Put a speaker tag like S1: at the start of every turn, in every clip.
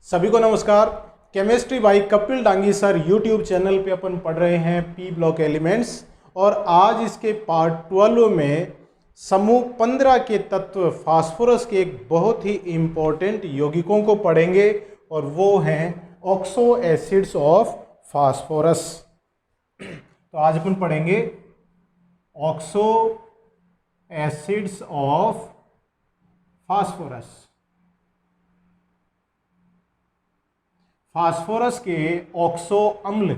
S1: सभी को नमस्कार। Chemistry by Kapil Dangi sir YouTube channel पे अपन पढ़ रहे हैं पी ब्लॉक एलिमेंट्स और आज इसके पार्ट 12 में समूह 15 के तत्व फास्फोरस के एक बहुत ही इंपॉर्टेंट यौगिकों को पढ़ेंगे और वो हैं ऑक्सो एसिड्स ऑफ फास्फोरस। तो आज अपन पढ़ेंगे oxo acids of phosphorus. Phosphorus के ऑक्सो अम्ल।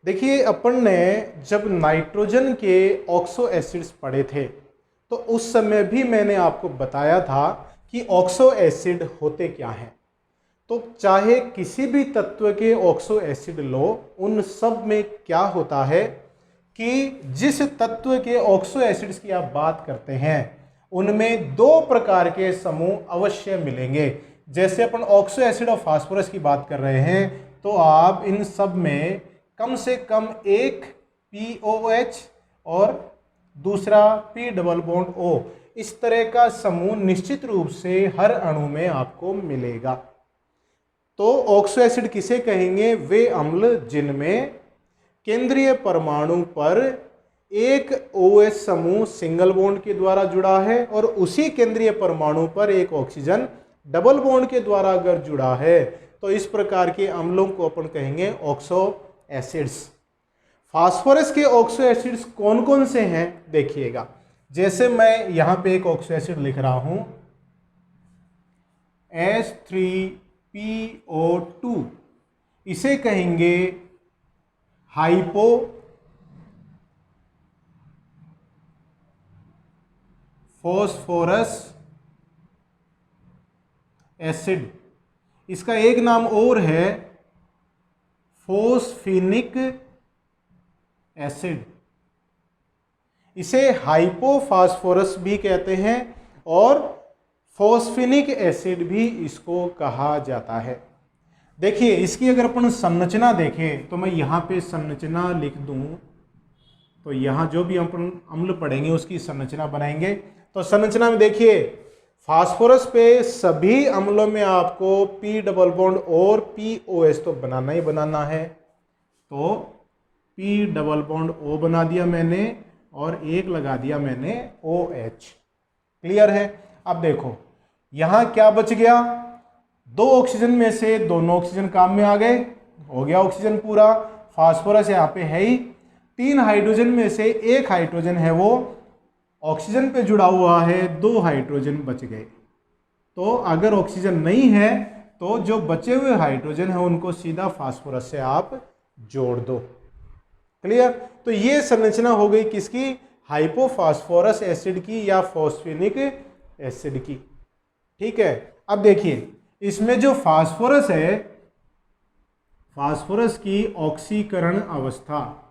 S1: देखिए, अपन ने जब नाइट्रोजन के ऑक्सो एसिड्स पढ़े थे तो उस समय भी मैंने आपको बताया था कि ऑक्सो एसिड होते क्या हैं। तो चाहे किसी भी तत्व के ऑक्सो एसिड लो, उन सब में क्या होता है कि जिस तत्व के ऑक्सो एसिड्स की आप बात करते हैं उनमें दो प्रकार के समूह अवश्य मिलेंगे। जैसे अपन ऑक्सो एसिड और फास्फोरस की बात कर रहे हैं तो आप इन सब में कम से कम एक POH और दूसरा P डबल बॉन्ड O, इस तरह का समूह निश्चित रूप से हर अणु में आपको मिलेगा। तो ऑक्सो एसिड किसे कहेंगे? वे अम्ल जिनमें केंद्रीय परमाणु पर एक OH समूह सिंगल बॉन्ड के द्वारा जुड़ा है और उसी केंद्रीय परमाणु पर एक ऑक्सीजन डबल बॉन्ड के द्वारा अगर जुड़ा है तो इस प्रकार के अम्लों को अपन कहेंगे ऑक्सो एसिड्स। फास्फोरस के ऑक्सो एसिड्स कौन कौन से हैं देखिएगा। जैसे मैं यहां पे एक ऑक्सो एसिड लिख रहा हूं H3PO2, इसे कहेंगे हाइपो फॉस्फोरस एसिड। इसका एक नाम और है फोस्फेनिक एसिड। इसे हाइपोफॉस्फोरस भी कहते हैं और फोस्फेनिक एसिड भी इसको कहा जाता है। देखिए, इसकी अगर अपन संरचना देखें तो मैं यहाँ पे संरचना लिख दूं तो यहाँ जो भी अपन अम्ल पढ़ेंगे उसकी संरचना बनाएंगे। तो संरचना में देखिए, फास्फोरस पे सभी अम्लों में आपको P डबल बॉन्ड और POH तो बनाना ही बनाना है। तो P डबल बॉन्ड O बना दिया मैंने और एक लगा दिया मैंने OH। क्लियर है? अब देखो यहाँ क्या बच गया, दो ऑक्सीजन में से दोनों ऑक्सीजन काम में आ गए, हो गया ऑक्सीजन पूरा। फास्फोरस यहाँ पे है ही, तीन हाइड्रोजन में से एक हाइड्रोजन है वो ऑक्सीजन पे जुड़ा हुआ है, दो हाइड्रोजन बच गए। तो अगर ऑक्सीजन नहीं है तो जो बचे हुए हाइड्रोजन है उनको सीधा फास्फोरस से आप जोड़ दो। क्लियर? तो ये संरचना हो गई किसकी? हाइपोफॉस्फोरस एसिड की या फॉस्फेनिक एसिड की। ठीक है, अब देखिए इसमें जो फास्फोरस है, फास्फोरस की ऑक्सीकरण अवस्था,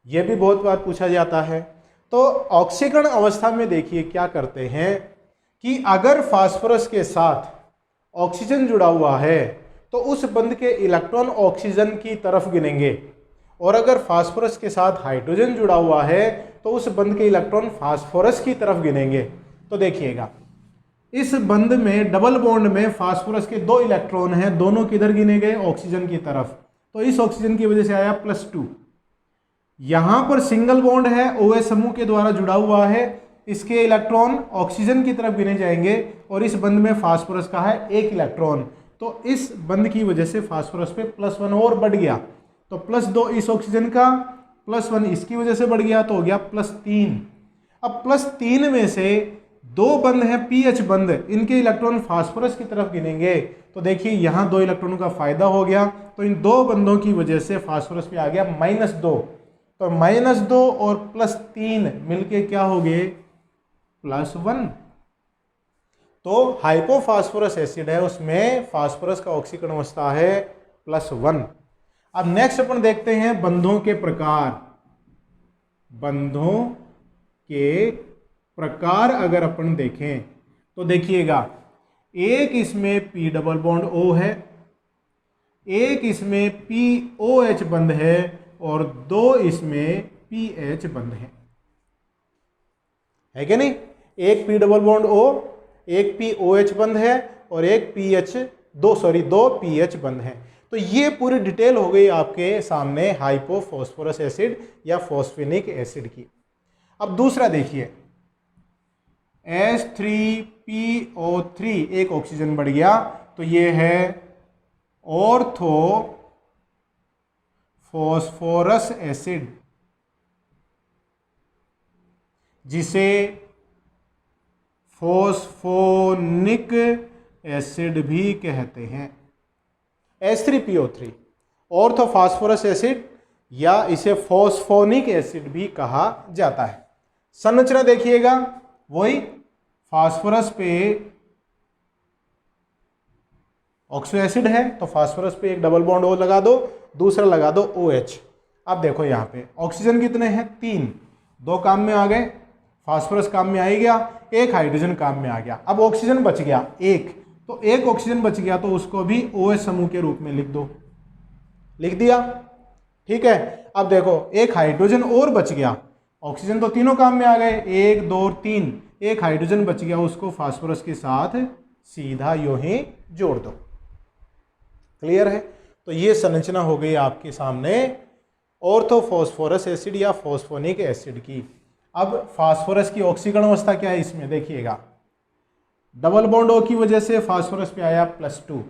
S1: यह भी बहुत बार पूछा जाता है। तो ऑक्सीकरण अवस्था में देखिए क्या करते हैं कि अगर फास्फोरस के साथ ऑक्सीजन जुड़ा हुआ है तो उस बंध के इलेक्ट्रॉन ऑक्सीजन की तरफ गिनेंगे और अगर फास्फोरस के साथ हाइड्रोजन जुड़ा हुआ है तो उस बंध के इलेक्ट्रॉन फास्फोरस की तरफ गिनेंगे। तो देखिएगा, इस बंध में डबल बॉन्ड में फास्फोरस के दो इलेक्ट्रॉन हैं, दोनों किधर गिने गए? ऑक्सीजन की तरफ। तो इस ऑक्सीजन की वजह से आया +2। यहां पर सिंगल बॉन्ड है, OH समूह के द्वारा जुड़ा हुआ है, इसके इलेक्ट्रॉन ऑक्सीजन की तरफ गिने जाएंगे और इस बंध में फास्फोरस का है एक इलेक्ट्रॉन। तो इस बंध की वजह से फास्फोरस पे +1 और बढ़ गया। तो +2 इस ऑक्सीजन का, +1 इसकी वजह से बढ़ गया, तो हो गया +3। अब +3 में से दो बंध हैं PH बंध, इनके इलेक्ट्रॉन फास्फोरस की तरफ गिनेंगे। तो देखिए यहाँ दो इलेक्ट्रॉनों का फायदा हो गया, तो इन दो बंधों की वजह से फास्फोरस पे आ गया -2। तो -2 और +3 मिलके क्या हो गए? +1। तो हाइपोफॉस्फोरस एसिड है, उसमें फास्फोरस का ऑक्सीकरण अवस्था है +1। अब नेक्स्ट अपन देखते हैं बंधों के प्रकार। बंधों के प्रकार अगर अपन देखें तो देखिएगा, एक इसमें P डबल बॉन्ड O है, एक इसमें POH बंध है और दो इसमें पीएच बंध है कि नहीं? एक पी डबल बॉन्ड ओ, एक पी ओ एच बंध है और एक पीएच दो पीएच बंध है। तो ये पूरी डिटेल हो गई आपके सामने हाइपोफॉस्फोरस एसिड या फॉस्फेनिक एसिड की। अब दूसरा देखिए, H3PO3, एक ऑक्सीजन बढ़ गया, तो ये है ऑर्थो फॉस्फोरस एसिड, जिसे फॉस्फोनिक एसिड भी कहते हैं। H3PO3 ऑर्थो फास्फोरस एसिड या इसे फॉस्फोनिक एसिड भी कहा जाता है। संरचना देखिएगा, वही फास्फोरस पे ऑक्सो एसिड है, तो फास्फोरस पे एक डबल बॉन्ड O लगा दो, दूसरा लगा दो OH। अब देखो यहाँ पे ऑक्सीजन कितने हैं? 3, 2 काम में आ गए, फास्फोरस काम में आ ही गया, एक हाइड्रोजन काम में आ गया। अब ऑक्सीजन बच गया एक, तो एक ऑक्सीजन बच गया तो उसको भी OH समूह के रूप में लिख दो, लिख दिया, ठीक है। अब देखो एक हाइड्रोजन और बच गया, ऑक्सीजन तो तीनों काम में आ गए, 1 2 3, एक हाइड्रोजन बच गया, उसको फास्फोरस के साथ सीधा यूं ही जोड़ दो। क्लियर है? तो ये संरचना हो गई आपके सामने ऑर्थोफॉस्फोरस एसिड या फॉस्फोनिक एसिड की। अब फास्फोरस की ऑक्सीकरण अवस्था क्या है इसमें देखिएगा, डबल बॉन्ड O की वजह से फास्फोरस पे आया +2,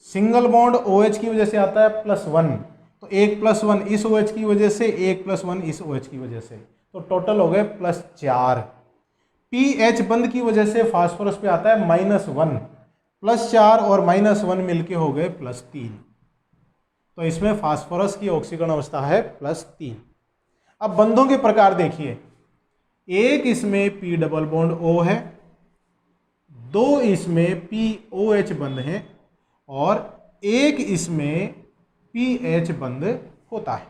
S1: सिंगल बॉन्ड OH की वजह से आता है +1, तो 1+1 इस OH की वजह से, 1+1 इस OH की वजह से, तो टोटल हो गए +4। pH बंद की वजह से फास्फोरस पे आता है -1, +4 और -1 मिलके हो गए +3, तो इसमें फास्फोरस की ऑक्सीकरण अवस्था है +3। अब बंधों के प्रकार देखिए, एक इसमें P डबल बॉन्ड O है, 2 इसमें POH बंध है और एक इसमें PH बंध होता है।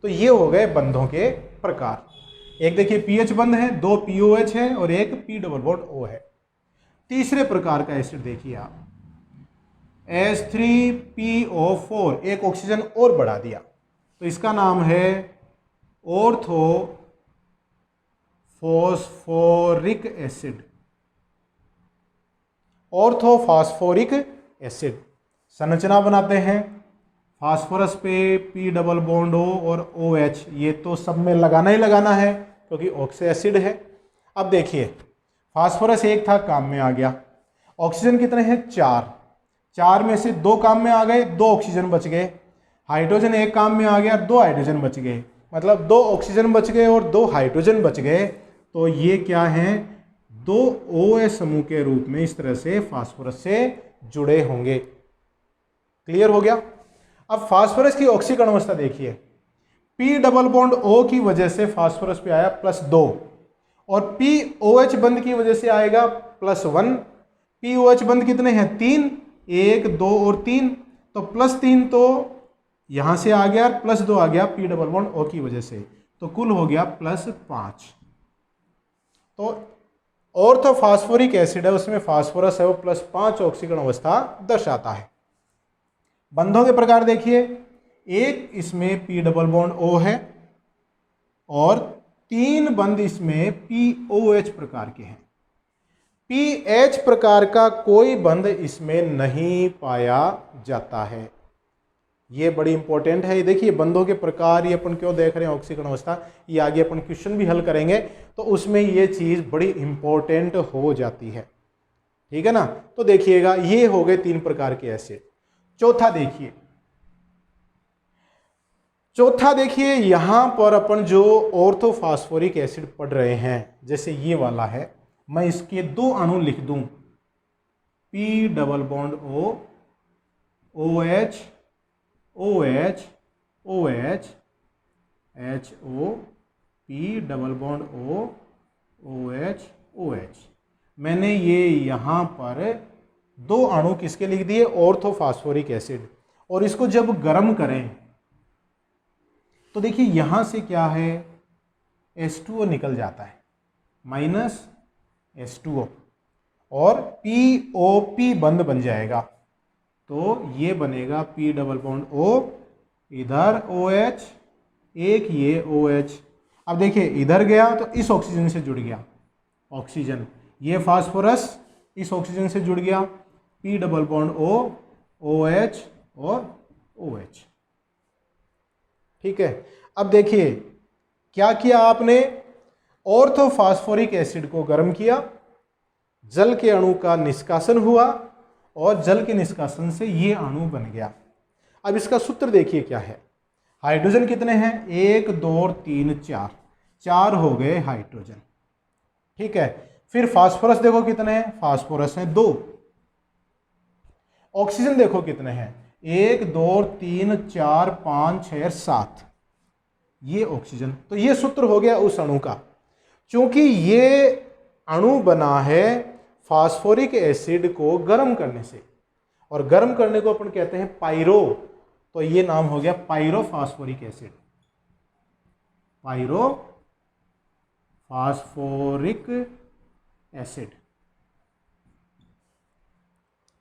S1: तो ये हो गए बंधों के प्रकार। एक देखिए पीएच बंध है, 2 POH है और एक P डबल बॉन्ड O है। तीसरे प्रकार का एसिड देखिए आप, H3PO4, एक ऑक्सीजन और बढ़ा दिया, तो इसका नाम है ortho phosphoric acid, orthophosphoric acid. संरचना बनाते हैं, फास्फोरस पे P डबल बॉन्ड O और OH, ये तो सब में लगाना ही लगाना है क्योंकि ऑक्सो एसिड है। अब देखिए फास्फोरस एक था, काम में आ गया, ऑक्सीजन कितने हैं? 4 में से 2 काम में आ गए, 2 ऑक्सीजन बच गए, हाइड्रोजन एक काम में आ गया, 2 हाइड्रोजन बच गए, मतलब 2 ऑक्सीजन बच गए और 2 हाइड्रोजन बच गए, तो ये क्या हैं? 2 OH समूह के रूप में इस तरह से फास्फोरस से जुड़े होंगे। क्लियर हो गया? अब फास्फोरस की ऑक्सीकरण अवस्था देखिए, P डबल बॉन्ड O की वजह से फास्फोरस पे आया +2 और POH बंध की वजह से आएगा +1। POH बंध कितने हैं? 3, 1 2 और 3, तो +3 तो यहां से आ गया, +2 आ गया P डबल बॉन्ड O की वजह से, तो कुल हो गया +5। तो ऑर्थोफॉस्फोरिक एसिड है, उसमें फास्फोरस है वो +5 ऑक्सीकरण अवस्था दर्शाता है। बंधों के प्रकार देखिए, एक इसमें P डबल बॉन्ड O है और 3 बंध इसमें POH प्रकार के हैं। PH प्रकार का कोई बंध इसमें नहीं पाया जाता है। ये बड़ी इंपॉर्टेंट है। ये देखिए बंधों के प्रकार, ये अपन क्यों देख रहे हैं ऑक्सीकरण अवस्था, ये आगे अपन क्वेश्चन भी हल करेंगे तो उसमें ये चीज़ बड़ी इंपॉर्टेंट हो जाती है, ठीक है ना। तो देखिएगा ये हो गए 3 प्रकार के एसिड। चौथा देखिए यहां पर अपन जो ऑर्थोफॉस्फोरिक एसिड पढ़ रहे हैं, जैसे ये वाला है, मैं इसके 2 अणु लिख दूं, P double bond O, OH, OH, OH, HO, P double bond O, OH, OH। मैंने ये यहाँ पर 2 अणु किसके लिख दिए? Orthophosphoric acid. और इसको जब गर्म करें तो देखिए यहां से क्या है, H2O निकल जाता है, -H2O और POP बंध बन जाएगा, तो ये बनेगा P डबल बॉन्ड O, इधर OH, एक ये OH। अब देखिए इधर गया तो इस ऑक्सीजन से जुड़ गया ऑक्सीजन, ये फास्फोरस इस ऑक्सीजन से जुड़ गया, P double bond O, OH और OH। ठीक है, अब देखिए क्या किया आपने, ऑर्थोफॉस्फोरिक एसिड को गर्म किया, जल के अणु का निष्कासन हुआ और जल के निष्कासन से ये अणु बन गया। अब इसका सूत्र देखिए क्या है, हाइड्रोजन कितने हैं, 1 2 3 4, 4 हो गए हाइड्रोजन। ठीक है, फिर फास्फोरस देखो कितने हैं, फास्फोरस हैं 2। ऑक्सीजन देखो कितने हैं, 1 2 3 4 5 6 7, ये ऑक्सीजन। तो ये सूत्र हो गया उस अणु का, क्योंकि ये अणु बना है फास्फोरिक एसिड को गर्म करने से, और गर्म करने को अपन कहते हैं पायरो, तो ये नाम हो गया pyrophosphoric acid, pyrophosphoric acid,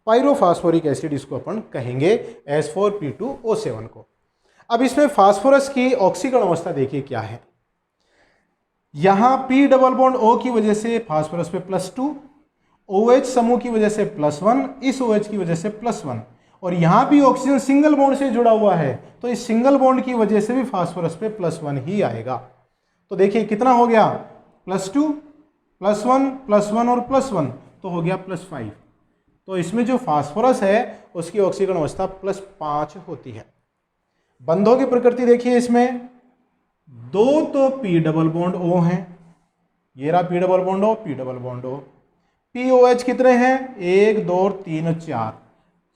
S1: pyrophosphoric acid इसको अपन कहेंगे H4P2O7 को। अब इसमें फास्फोरस की ऑक्सीकरण अवस्था देखिए क्या है, यहां P डबल बॉन्ड O की वजह से फास्फोरस पे +2, OH समूह की वजह से +1, इस OH की वजह से +1, और यहां भी ऑक्सीजन सिंगल बॉन्ड से जुड़ा हुआ है, तो इस सिंगल बॉन्ड की वजह से भी फास्फोरस पे +1 ही आएगा। तो देखिए कितना हो गया, +2 +1 +1 और +1, तो हो गया +5। तो इसमें जो फास्फोरस है उसकी ऑक्सीकरण अवस्था +5 होती है। बंधों की प्रकृति देखिए, इसमें 2 तो P डबल बॉन्ड O हैं, ये रहा P double bond O, P double bond O। POH कितने हैं, 1 2 3 4,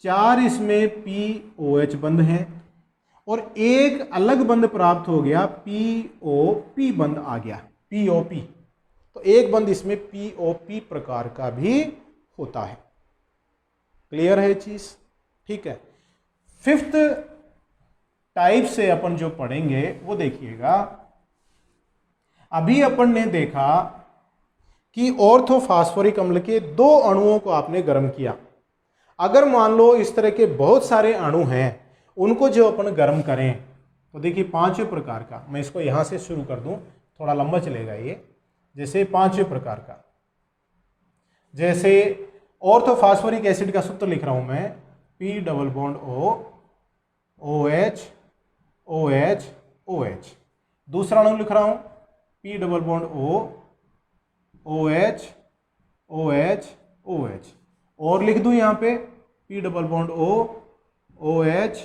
S1: 4 इसमें POH बंध हैं, और एक अलग बंध प्राप्त हो गया, POP बंध आ गया, POP। तो एक बंध इसमें POP प्रकार का भी होता है। क्लियर है चीज? ठीक है, 5th टाइप से अपन जो पढ़ेंगे वो देखिएगा। अभी अपन ने देखा कि ऑर्थोफॉस्फोरिक अम्ल के 2 अणुओं को आपने गर्म किया। अगर मान लो इस तरह के बहुत सारे अणु हैं, उनको जो अपन गर्म करें, तो देखिए 5वें प्रकार का, मैं इसको यहां से शुरू कर दूं, थोड़ा लंबा चलेगा ये। जैसे 5वें प्रकार का, जैसे ऑर्थोफॉस्फोरिक एसिड का सूत्र लिख रहा हूं मैं, P double bond O, OH OH OH। दूसरा अणु लिख रहा हूं P double bond O, OH OH OH, और लिख दूं यहां पे P double bond O, OH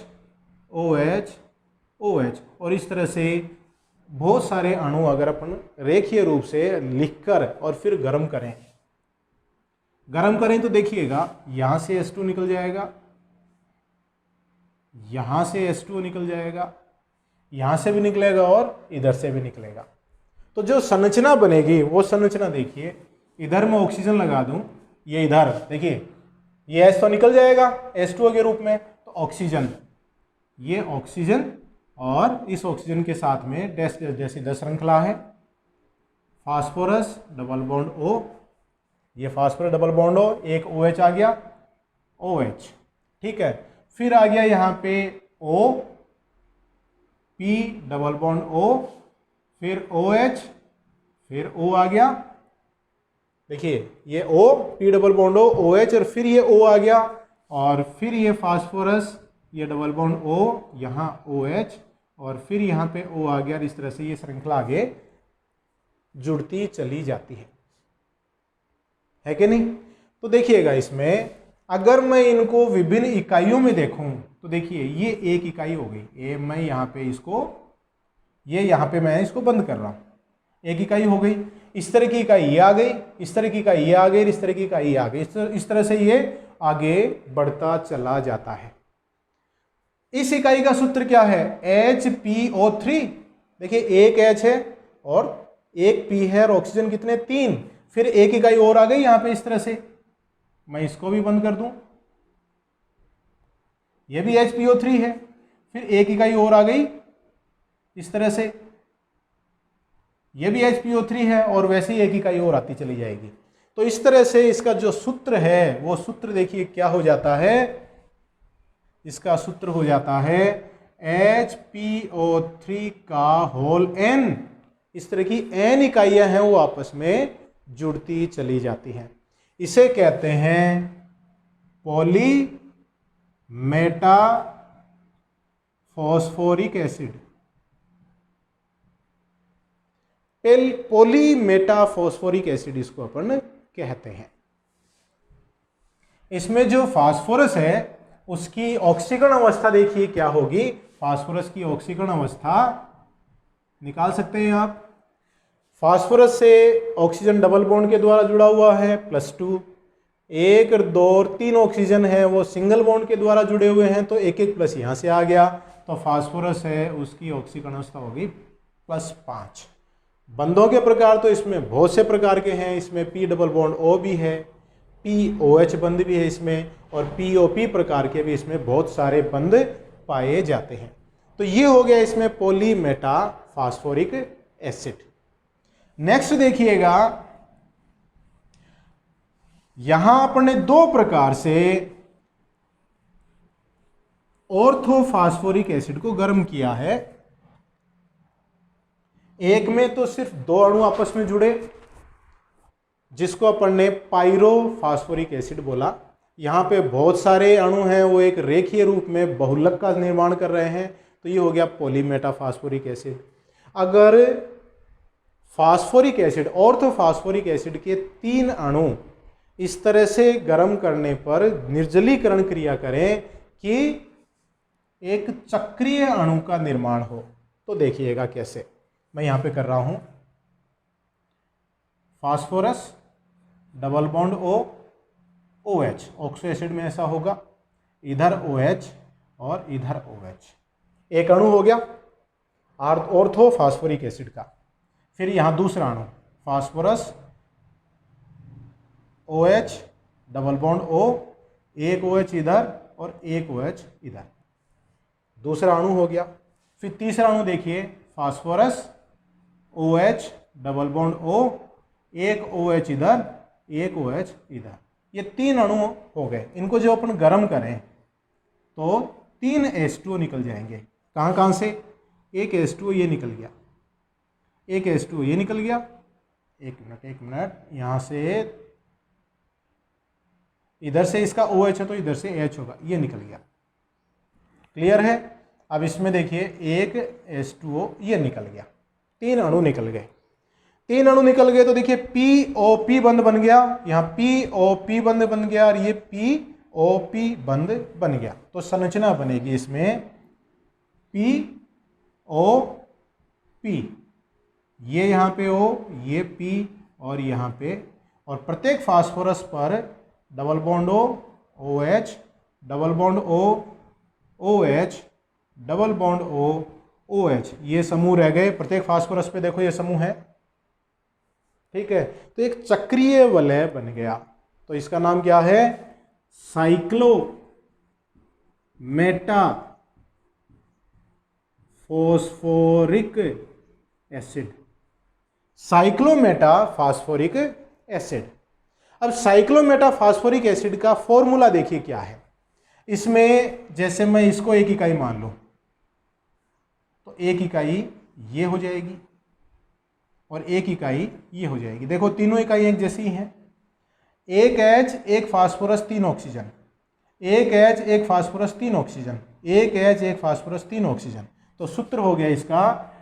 S1: OH OH, और इस तरह से बहुत सारे अणु अगर अपन रेखीय रूप से लिखकर और फिर गर्म करें तो देखिएगा यहां से H2 निकल जाएगा, यहां से H2 निकल जाएगा, यहां से भी निकलेगा और इधर से भी निकलेगा। तो जो संरचना बनेगी वो संरचना देखिए, इधर मैं ऑक्सीजन लगा दूं, ये इधर देखिए, ये H तो निकल जाएगा H2O के रूप में, तो ऑक्सीजन, ये ऑक्सीजन, और इस ऑक्सीजन के साथ में डैश जैसी 10 श्रृंखला है, फास्फोरस डबल बॉन्ड O, ये फास्फोरस डबल बॉन्ड O, एक OH आ गया, OH। ठीक है, फिर आ गया यहाँ पे O, P double bond O, फिर OH, फिर O आ गया, देखिए ये O, P double bond O, OH, और फिर ये O आ गया, और फिर ये फास्फोरस, ये डबल बॉन्ड O, यहाँ OH, और फिर यहाँ पे O आ गया, और इस तरह से ये श्रृंखला आगे जुड़ती चली जाती है कि नहीं? तो देखिएगा इसमें अगर मैं इनको विभिन्न इकाइयों में देखूं तो देखिए ये एक इकाई हो गई, ये मैं यहाँ पे इसको, ये यहाँ पे मैं इसको बंद कर रहा हूँ, एक इकाई हो गई। इस तरह की इकाई ये आ गई, इस तरह की इकाई ये आ गई, इस तरह की इकाई ये आ गई, इस तरह से ये आगे बढ़ता चला जाता है। इस इकाई का सूत्र क्या है, HPO3। देखिए एक H है और एक P है, और ऑक्सीजन कितने, 3, फिर एक इकाई और आ गई यहां पे, इस तरह से मैं इसको भी बंद कर दूं, ये भी HPO3 है, फिर एक इकाई और आ गई इस तरह से, ये भी HPO3 है, और वैसे ही एक इकाई और आती चली जाएगी। तो इस तरह से इसका जो सूत्र है वो सूत्र देखिए क्या हो जाता है, इसका सूत्र हो जाता है HPO3 का होल n। इस तरह की n इकाइयां हैं वो आपस में जुड़ती चली जाती हैं। इसे कहते हैं पॉलीमेटाफॉस्फोरिक एसिड। पॉलीमेटाफॉस्फोरिक एसिड इसको अपन कहते हैं। इसमें जो फास्फोरस है उसकी ऑक्सीकरण अवस्था देखिए क्या होगी। फास्फोरस की ऑक्सीकरण अवस्था निकाल सकते हैं आप। फास्फोरस से ऑक्सीजन डबल बॉन्ड के द्वारा जुड़ा हुआ है +2, 1 2 और 3 ऑक्सीजन है वो सिंगल बॉन्ड के द्वारा जुड़े हुए हैं, तो एक एक प्लस यहाँ से आ गया, तो फास्फोरस है उसकी ऑक्सीकरण अवस्था होगी +5। बंधों के प्रकार तो इसमें बहुत से प्रकार के हैं। इसमें P डबल बॉन्ड O भी है, POH बंध भी है इसमें, और POP प्रकार के भी इसमें बहुत सारे बंध पाए जाते हैं। तो ये हो गया इसमें पॉलीमेटाफॉस्फोरिक एसिड। नेक्स्ट देखिएगा, यहां आपने 2 प्रकार से ऑर्थोफॉस्फोरिक एसिड को गर्म किया है। एक में तो सिर्फ 2 अणु आपस में जुड़े जिसको अपन ने पायरोफॉस्फोरिक एसिड बोला। यहां पे बहुत सारे अणु हैं वो एक रेखीय रूप में बहुलक का निर्माण कर रहे हैं, तो ये हो गया पॉलीमेटाफॉस्फोरिक एसिड। अगर फास्फोरिक एसिड ऑर्थोफॉस्फोरिक एसिड के 3 अणु इस तरह से गर्म करने पर निर्जलीकरण क्रिया करें कि एक चक्रीय अणु का निर्माण हो, तो देखिएगा कैसे। मैं यहां पे कर रहा हूं, phosphorus double bond OH, oxo acid में ऐसा होगा, इधर OH और इधर OH, एक अणु हो गया ऑर्थोफॉस्फोरिक एसिड का। फिर यहां दूसरा अणु phosphorus OH double bond O, एक OH इधर और एक OH इधर, दूसरा अणु हो गया। फिर तीसरा अणु देखिए, phosphorus OH double bond O, एक OH इधर एक OH इधर, ये 3 अणु हो गए। इनको जो अपन गर्म करें तो 3 H2O निकल जाएंगे। कहाँ कहाँ से? एक H2O ये निकल गया, एक H2O ये निकल गया, एक मिनट, यहाँ से इधर से इसका OH है तो इधर से H होगा, ये निकल गया। क्लियर है? अब इसमें देखिए एक H2O ये निकल गया, 3 अणु निकल गए। 3 अणु निकल गए तो देखिए POP बंध बन गया, यहाँ POP बंध बन गया और ये POP बंध बन गया। तो संरचना बनेगी इसमें POP, ये यहाँ पे O, ये P और यहाँ पे, और प्रत्येक फास्फोरस पर double bond O, OH, double bond O, OH, double bond O, OH, ये समूह रह गए। प्रत्येक फास्फोरस पे देखो ये समूह है, ठीक है। तो एक चक्रीय वलय बन गया, तो इसका नाम क्या है? साइक्लोमेटाफॉस्फोरिक एसिड। साइक्लोमेटाफॉस्फोरिक एसिड। अब साइक्लोमेटाफॉस्फोरिक एसिड का फॉर्मूला देखिए क्या है। इसमें जैसे मैं इसको एक इकाई मान लूं तो एक इकाई ये हो जाएगी और एक इकाई ये हो जाएगी। देखो तीनों इकाई एक जैसी हैं। एक H, एक फास्फोरस, 3 ऑक्सीजन, एक H, एक फास्फोरस, 3 ऑक्सीजन, एक H, एक फास्फोरस, 3 ऑक्सीजन। तो सूत्र हो गया इसका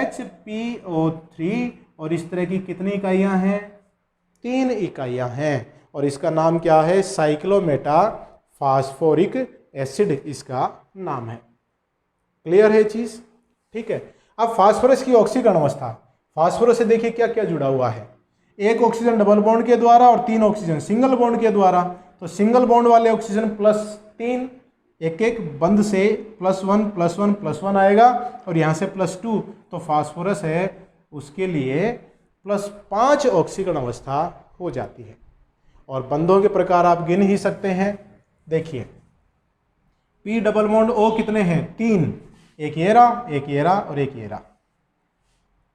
S1: HPO3, और इस तरह की कितनी इकाइयां हैं? 3 इकाइयां हैं, और इसका नाम क्या है? साइक्लोमेटाफॉस्फोरिक एसिड इसका नाम है। क्लियर है चीज? ठीक है। अब फास्फोरस की ऑक्सीकरण अवस्था, फास्फोरस से देखिए क्या क्या जुड़ा हुआ है। एक ऑक्सीजन डबल बॉन्ड के द्वारा और 3 ऑक्सीजन सिंगल बॉन्ड के द्वारा। तो सिंगल बॉन्ड वाले ऑक्सीजन +3, एक एक बंध से +1 +1 +1 आएगा, और यहाँ से +2, तो फास्फोरस है उसके लिए +5 ऑक्सीकरण अवस्था हो जाती है। और बंधों के प्रकार आप गिन ही सकते हैं। देखिए P डबल बॉन्ड O कितने हैं? 3, एक ये रहा, एक ये रहा और एक ये रहा।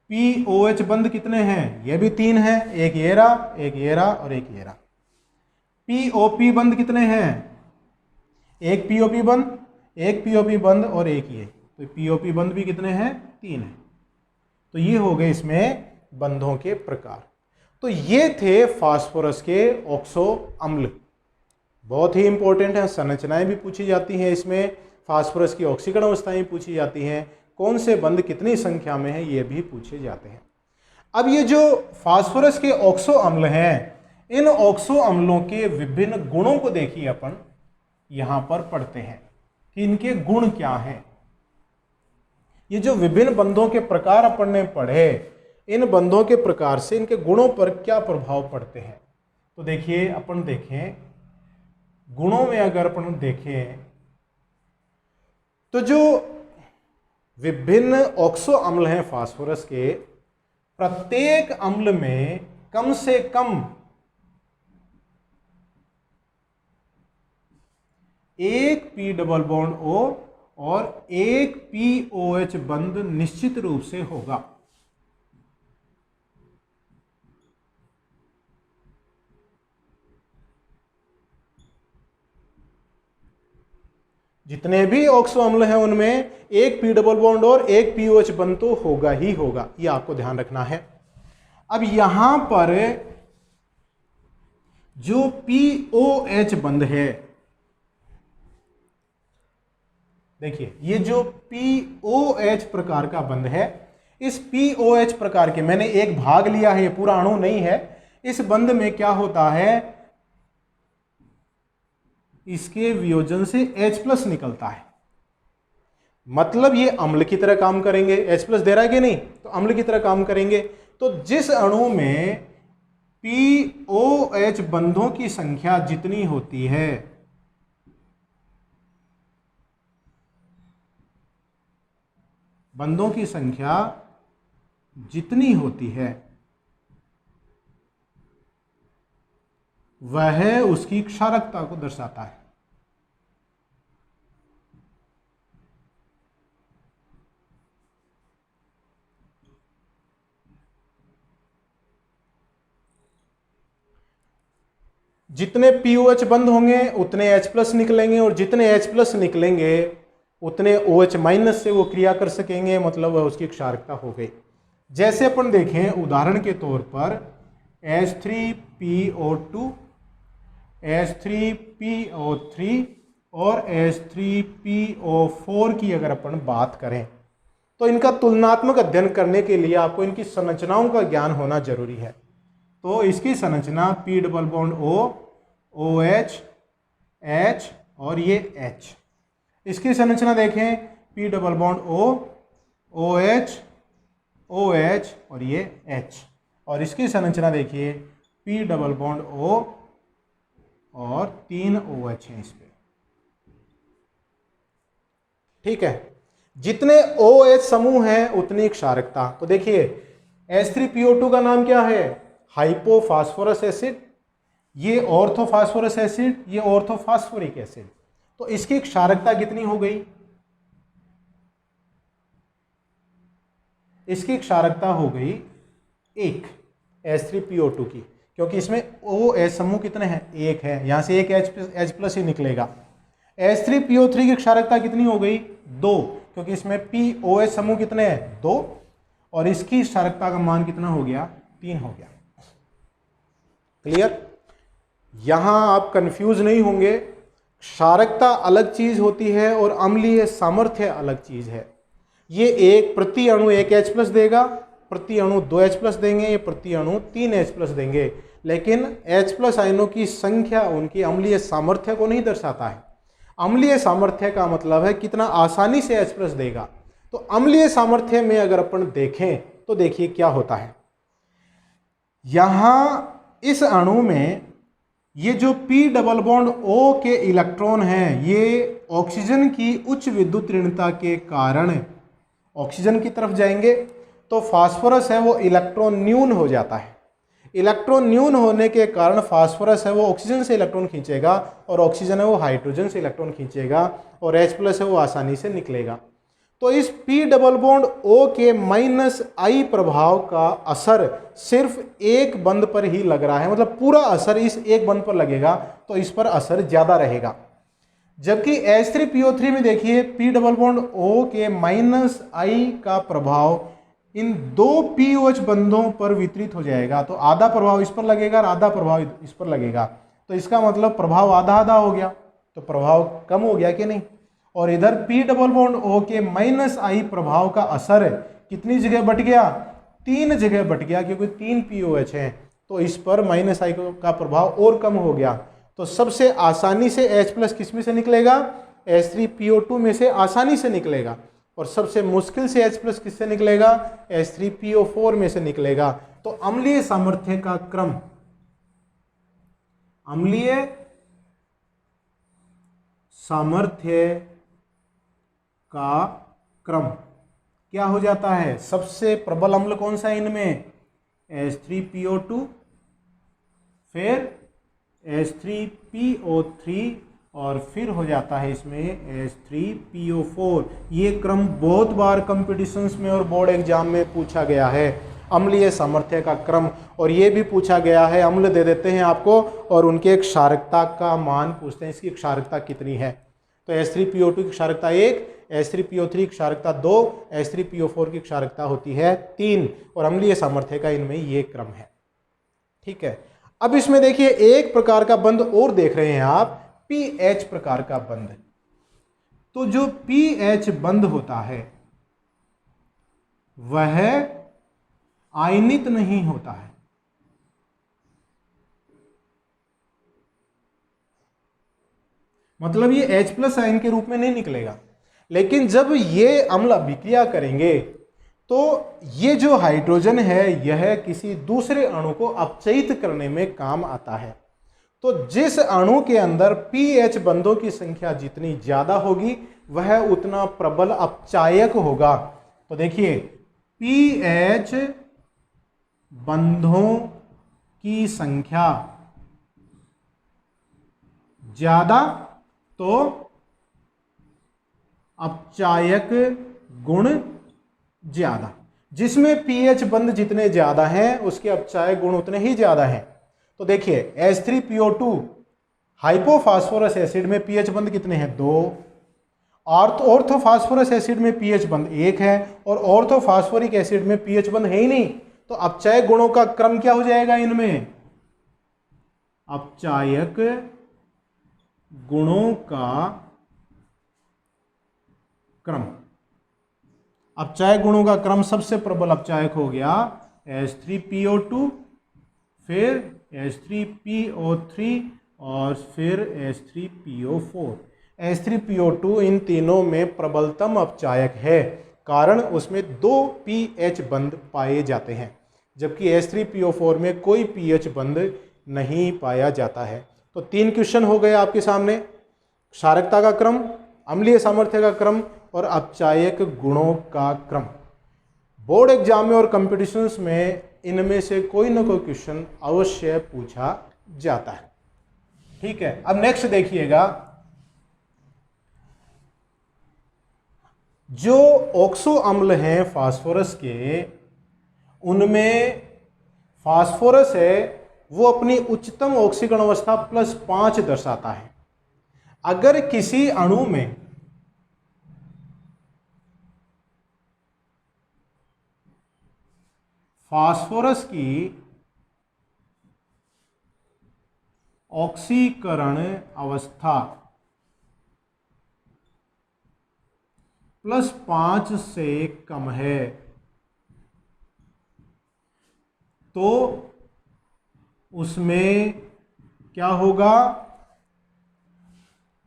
S1: POH बंध कितने हैं? ये भी 3 हैं, एक ये रहा, एक ये रहा और एक ये रहा। POP बंध कितने हैं? एक POP बंध, एक पीओपी बंध और एक ये, तो पीओपी बंध भी कितने हैं? 3 है। तो ये हो गए इसमें बंधों के प्रकार। तो ये थे फास्फोरस के ऑक्सो अम्ल, बहुत ही इंपॉर्टेंट है। संरचनाएं भी पूछी जाती हैं इसमें, फास्फोरस की ऑक्सीकरण अवस्थाएं पूछी जाती हैं, कौन से बंध कितनी संख्या में है ये भी पूछे जाते हैं। अब ये जो फास्फोरस के ऑक्सो अम्ल हैं, इन ऑक्सो अम्लों के विभिन्न गुणों को देखिए अपन यहां पर पढ़ते हैं कि इनके गुण क्या हैं। ये जो विभिन्न बंधों के प्रकार अपन ने पढ़े, इन बंधों के प्रकार से इनके गुणों पर क्या प्रभाव पड़ते हैं। तो देखिए अपन देखें गुणों में, अगर अपन देखें तो जो विभिन्न ऑक्सो अम्ल हैं फास्फोरस के, प्रत्येक अम्ल में कम से कम एक पी डबल बॉन्ड O और एक POH बंध निश्चित रूप से होगा। जितने भी ऑक्सो अम्ल हैं उनमें एक पी डबल बॉन्ड और एक POH बंध तो होगा ही होगा, ये आपको ध्यान रखना है। अब यहां पर जो POH बंध है, देखिए ये जो POH प्रकार का बंध है, इस POH प्रकार के मैंने एक भाग लिया है, ये पूरा अणु नहीं है। इस बंध में क्या होता है, इसके वियोजन से H+ निकलता है, मतलब ये अम्ल की तरह काम करेंगे। H+ दे रहा है कि नहीं, तो अम्ल की तरह काम करेंगे। तो जिस अणु में POH बंधों की संख्या जितनी होती है, बंधों की संख्या जितनी होती है वह उसकी क्षारकता को दर्शाता है। जितने POH बंध होंगे उतने H+ निकलेंगे, और जितने H+ निकलेंगे उतने OH- से वो क्रिया कर सकेंगे, मतलब वह उसकी क्षारकता हो गई। जैसे अपन देखें उदाहरण के तौर पर H3PO2, H3PO3 और H3PO4 की अगर अपन बात करें तो इनका तुलनात्मक अध्ययन करने के लिए आपको इनकी संरचनाओं का ज्ञान होना जरूरी है। तो इसकी संरचना P double bond O, OH, H और ये H। इसकी संरचना देखें P double bond O, OH, OH और ये H। और इसकी संरचना देखिए P डबल बॉन्ड O और 3 OH हैं इस पे। ठीक है, जितने OH समूह हैं उतनी क्षारकता। तो देखिए H3PO2 का नाम क्या है, हाइपोफास्फोरस एसिड, ये ऑर्थोफास्फोरस एसिड, ये ऑर्थोफास्फोरिक एसिड। तो इसकी क्षारकता कितनी हो गई, इसकी क्षारकता हो गई 1 H3PO2 की, क्योंकि इसमें OH समूह कितने हैं, 1 है, यहां से एक H+ ही निकलेगा। H3PO3 की क्षारकता कितनी हो गई, 2, क्योंकि इसमें POH समूह कितने हैं, 2, और इसकी क्षारकता का मान कितना हो गया, 3 हो गया। क्लियर, यहां आप कंफ्यूज नहीं होंगे। क्षारकता अलग चीज होती है और अम्लीय सामर्थ्य अलग चीज है। ये एक प्रति अणु 1 H+ देगा, प्रति अणु 2 H+ देंगे, ये प्रति अणु 3 H+ देंगे, लेकिन H+ आयनों की संख्या उनकी अम्लीय सामर्थ्य को नहीं दर्शाता है। अम्लीय सामर्थ्य का मतलब है कितना आसानी से H+ देगा। तो अम्लीय सामर्थ्य में अगर अपन देखें तो देखिए क्या होता है, यहां इस अणु में ये जो P डबल बॉन्ड O के इलेक्ट्रॉन हैं, ये ऑक्सीजन की उच्च विद्युत ऋणता के कारण ऑक्सीजन की तरफ जाएंगे, तो फास्फोरस है वो इलेक्ट्रॉन न्यून हो जाता है। इलेक्ट्रॉन न्यून होने के कारण फास्फोरस है वो ऑक्सीजन से इलेक्ट्रॉन खींचेगा, और ऑक्सीजन है वो हाइड्रोजन से इलेक्ट्रॉन खींचेगा, और H+ है वो आसानी से निकलेगा। तो इस P डबल बॉन्ड O के -I प्रभाव का असर सिर्फ एक बंध पर ही लग रहा है, मतलब पूरा असर इस एक बंध पर लगेगा, तो इस पर असर ज्यादा रहेगा। जबकि H3PO3 में देखिए P डबल बॉन्ड O के माइनस I का प्रभाव इन दो POH बंधों पर वितरित हो जाएगा। तो आधा प्रभाव इस पर लगेगा और आधा प्रभाव इस पर लगेगा, तो इसका मतलब प्रभाव आधा आधा हो गया, तो प्रभाव कम हो गया कि नहीं। और इधर P डबल बॉन्ड O के माइनस I प्रभाव का असर कितनी जगह बट गया, 3 जगह बट गया, क्योंकि 3 POH हैं, तो इस पर माइनस I का प्रभाव और कम हो गया। तो सबसे आसानी से H+ किस में से निकलेगा, H3PO2 में से आसानी से निकलेगा, और सबसे मुश्किल से H+ किससे निकलेगा, H3PO4 में से निकलेगा। तो अम्लीय सामर्थ्य का क्रम, अम्लीय सामर्थ्य का क्रम क्या हो जाता है, सबसे प्रबल अम्ल कौन सा है इनमें, H3PO2, फिर H3PO3, और फिर हो जाता है इसमें H3PO4। ये क्रम बहुत बार कंपटीशंस में और बोर्ड एग्जाम में पूछा गया है, अम्लीय सामर्थ्य का क्रम। और ये भी पूछा गया है, अम्ल दे देते हैं आपको और उनके क्षारकता का मान पूछते हैं, इसकी क्षारकता कितनी है। तो H3PO2 की क्षारकता 1, H3PO3 की क्षारकता 2, H3PO4 की क्षारकता होती है 3, और अम्लीय सामर्थ्य का इनमें ये क्रम है। ठीक है, अब इसमें देखिए एक प्रकार का बंध और देख रहे हैं आप, pH प्रकार का बंध। तो जो pH बंध होता है वह आयनित नहीं होता है, मतलब ये H+ आयन के रूप में नहीं निकलेगा। लेकिन जब ये अम्ल अभिक्रिया करेंगे तो ये जो हाइड्रोजन है यह किसी दूसरे अणु को अपचयित करने में काम आता है। तो जिस अणु के अंदर pH बंधों की संख्या जितनी ज्यादा होगी वह उतना प्रबल अपचायक होगा। तो देखिए pH बंधों की संख्या ज्यादा तो अपचायक गुण ज्यादा, जिसमें pH बंध जितने ज्यादा हैं उसके अपचायक गुण उतने ही ज्यादा हैं। तो देखिए H3PO2 हाइपोफास्फोरस एसिड में pH बंध कितने हैं, 2। ऑर्थोफास्फोरस एसिड में pH बंध 1 है, और ऑर्थोफास्फोरिक एसिड में pH बंध है ही नहीं। तो अपचायक गुणों का क्रम क्या हो जाएगा इनमें, अपचायक गुणों का क्रम, अपचायक गुणों का क्रम सबसे प्रबल अपचायक हो गया H3PO2, फिर H3PO3 और फिर H3PO4। H3PO2 इन तीनों में प्रबलतम अपचायक है, कारण उसमें 2 pH बंध पाए जाते हैं, जबकि H3PO4 में कोई pH बंध नहीं पाया जाता है। तो 3 क्वेश्चन हो गए आपके सामने, क्षारकता का क्रम, अम्लीय सामर्थ्य का क्रम और अपचायक गुणों का क्रम। बोर्ड एग्जाम में और कंपटीशंस में इनमें से कोई ना कोई क्वेश्चन अवश्य पूछा जाता है। ठीक है, अब नेक्स्ट देखिएगा, जो ऑक्सो अम्ल हैं फास्फोरस के, उनमें फास्फोरस है वो अपनी उच्चतम ऑक्सीकरण अवस्था +5 दर्शाता है। अगर किसी अणु में फास्फोरस की ऑक्सीकरण अवस्था +5 से कम है तो उसमें क्या होगा,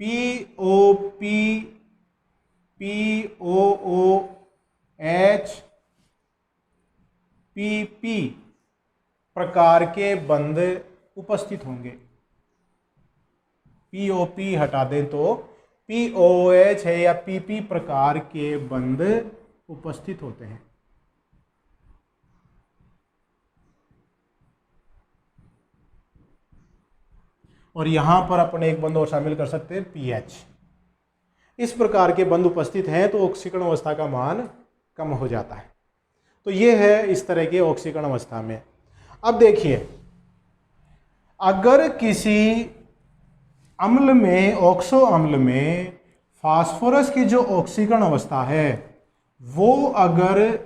S1: POP, POOH, PP प्रकार के बंध उपस्थित होंगे। POP हटा दें तो POOH है या PP प्रकार के बंध उपस्थित होते हैं। और यहां पर अपने एक बंध और शामिल कर सकते हैं pH। इस प्रकार के बंध उपस्थित हैं तो ऑक्सीकरण अवस्था का मान कम हो जाता है। तो ये है इस तरह के ऑक्सीकरण अवस्था में। अब देखिए, अगर किसी अम्ल में, ऑक्सो अम्ल में फास्फोरस की जो ऑक्सीकरण अवस्था है वो अगर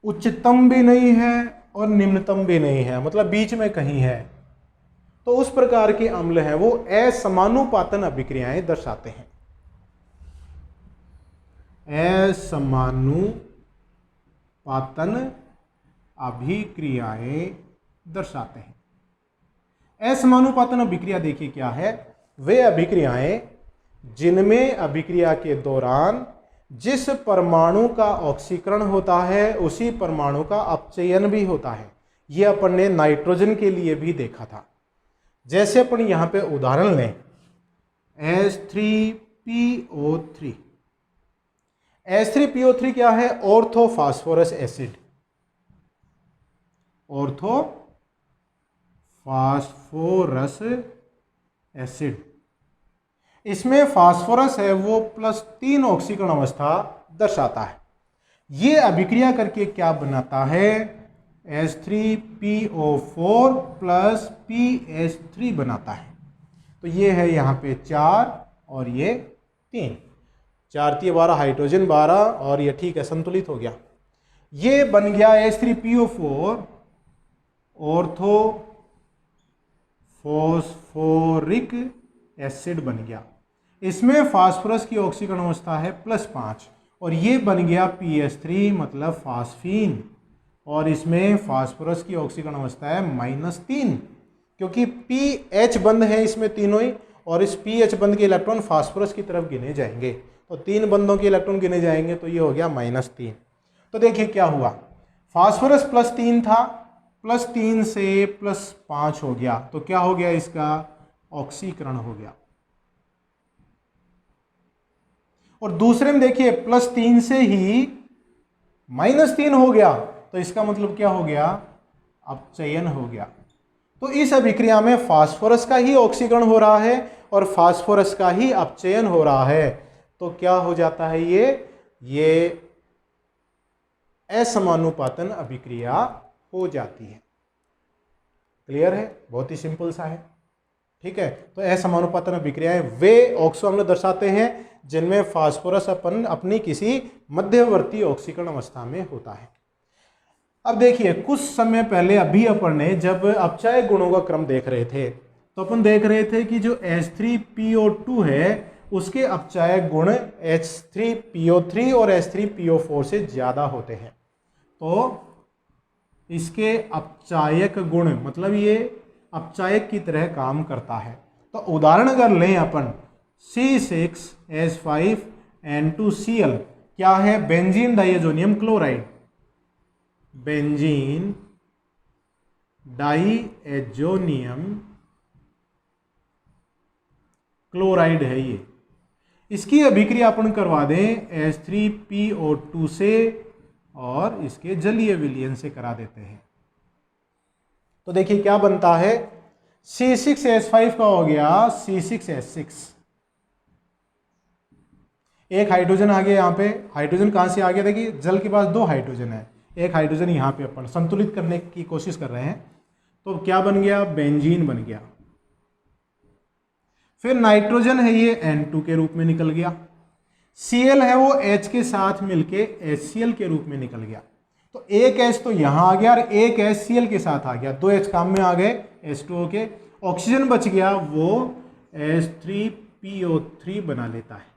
S1: उच्चतम भी नहीं है और निम्नतम भी नहीं है, मतलब बीच में कहीं है, तो उस प्रकार के अम्ल हैं वो असमानुपातन अभिक्रियाएं दर्शाते हैं। असमानुपातन अभिक्रियाएं दर्शाते हैं। असमानुपातन अभिक्रिया देखिए क्या है, वे अभिक्रियाएं जिनमें अभिक्रिया के दौरान जिस परमाणु का ऑक्सीकरण होता है उसी परमाणु का अपचयन भी होता है। यह अपन ने नाइट्रोजन के लिए भी देखा था। जैसे अपन यहां पे उदाहरण लें H3PO3। H3PO3 क्या है? ऑर्थोफास्फोरस एसिड। ऑर्थोफास्फोरस एसिड, इसमें फास्फोरस है वो +3 ऑक्सीकरण अवस्था दर्शाता है। ये अभिक्रिया करके क्या बनाता है? H3PO4 + PH3 बनाता है। तो ये है यहाँ पे 4 और ये 3, 4 × 12 हाइड्रोजन 12 और ये ठीक है संतुलित हो गया। ये बन गया H3PO4 ऑर्थोफॉस्फोरिक एसिड बन गया। इसमें फास्फोरस की ऑक्सीकरण अवस्था है +5 और ये बन गया PH3 मतलब फास्फीन, और इसमें फास्फोरस की ऑक्सीकरण अवस्था है -3 क्योंकि पीएच बंद है इसमें तीनों ही, और इस पीएच बंद के इलेक्ट्रॉन फास्फोरस की तरफ गिने जाएंगे, तो 3 बंदों के इलेक्ट्रॉन गिने जाएंगे, तो ये हो गया -3। तो देखिए क्या हुआ, फास्फोरस +3 था, +3 से +5 हो गया, तो क्या हो गया? इसका ऑक्सीकरण हो गया। और दूसरे में देखिए +3 से ही -3 हो गया, तो इसका मतलब क्या हो गया? अपचयन हो गया। तो इस अभिक्रिया में फास्फोरस का ही ऑक्सीकरण हो रहा है और फास्फोरस का ही अपचयन हो रहा है, तो क्या हो जाता है? ये असमानुपातन अभिक्रिया हो जाती है। क्लियर है? बहुत ही सिंपल सा है। ठीक है, तो असमानुपातन अभिक्रियाएं वे ऑक्सो अम्ल दर्शाते हैं जिनमें फास्फोरस अपनी किसी मध्यवर्ती ऑक्सीकरण अवस्था में होता है। अब देखिए कुछ समय पहले अभी अपन ने जब अपचय गुणों का क्रम देख रहे थे तो अपन देख रहे थे कि जो H3PO2 है उसके अपचय गुण H3PO3 और H3PO4 से ज्यादा होते हैं, तो इसके अपचायक गुण मतलब ये अपचायक की तरह काम करता है। तो उदाहरण अगर लें अपन C6H5N2Cl क्या है? Benzene diazonium chloride, benzene diazonium chloride है ये। इसकी अभिक्रिया अपन करवा दें H3PO2 से और इसके जलीय विलयन से करा देते हैं, तो देखिए क्या बनता है? C6H5 का हो गया C6H6, एक हाइड्रोजन आ गया यहाँ पे। हाइड्रोजन कहां से आ गया? देखिए जल के पास 2 हाइड्रोजन है, एक हाइड्रोजन यहाँ पे अपन संतुलित करने की कोशिश कर रहे हैं, तो क्या बन गया? बेंजीन बन गया। फिर नाइट्रोजन है ये N2 के रूप में निकल गया, Cl है वो H के साथ मिलके HCl के रूप में निकल गया, तो एक H तो यहां आ गया और एक H Cl के साथ आ गया, 2 H काम में आ गए H2O के। ऑक्सीजन बच गया वो H3PO3 बना लेता है।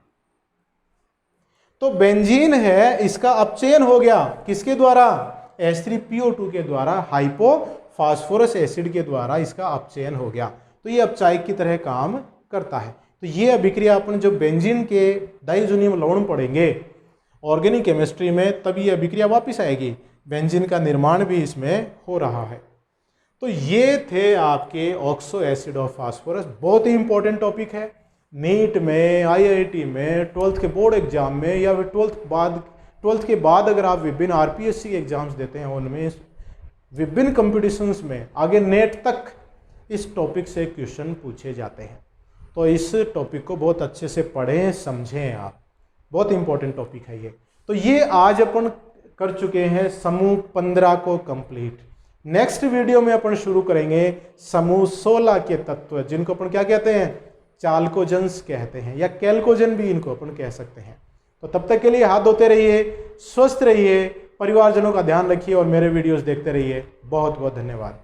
S1: तो बेंजीन है इसका अपचयन हो गया किसके द्वारा? H3PO2 के द्वारा, हाइपोफास्फोरस एसिड के द्वारा इसका अपचयन हो गया, तो ये अपचायक की तरह काम करता है। तो ये अभिक्रिया अपन जो बेंजीन के डाइजोनियम लवण पढ़ेंगे ऑर्गेनिक केमिस्ट्री में, तब ये अभिक्रिया वापस आएगी। बेंजीन का निर्माण भी इसमें हो रहा है। तो ये थे आपके ऑक्सो एसिड और फास्फोरस, बहुत ही इंपॉर्टेंट टॉपिक है। नीट में, IIT में, 12th के बोर्ड एग्जाम में, या फिर 12th के बाद अगर आप विभिन्न RPSC के एग्जाम्स देते हैं उनमें विभिन्न कंपटीशंस में आगे नेट तक इस टॉपिक से क्वेश्चन पूछे जाते हैं। तो इस टॉपिक को बहुत अच्छे से पढ़ें, समझें आप, बहुत इंपॉर्टेंट टॉपिक है ये। तो ये आज अपन कर चुके हैं समूह 15 को कंप्लीट। नेक्स्ट वीडियो में अपन शुरू करेंगे समूह 16 के तत्व, जिनको अपन क्या कहते हैं? चाल्कोजेंस कहते हैं, या कैल्कोजन भी इनको अपन कह सकते हैं। तो तब तक के लिए हाथ धोते रहिए, स्वस्थ रहिए, परिवारजनों का ध्यान रखिए और मेरे वीडियोस देखते रहिए। बहुत बहुत धन्यवाद।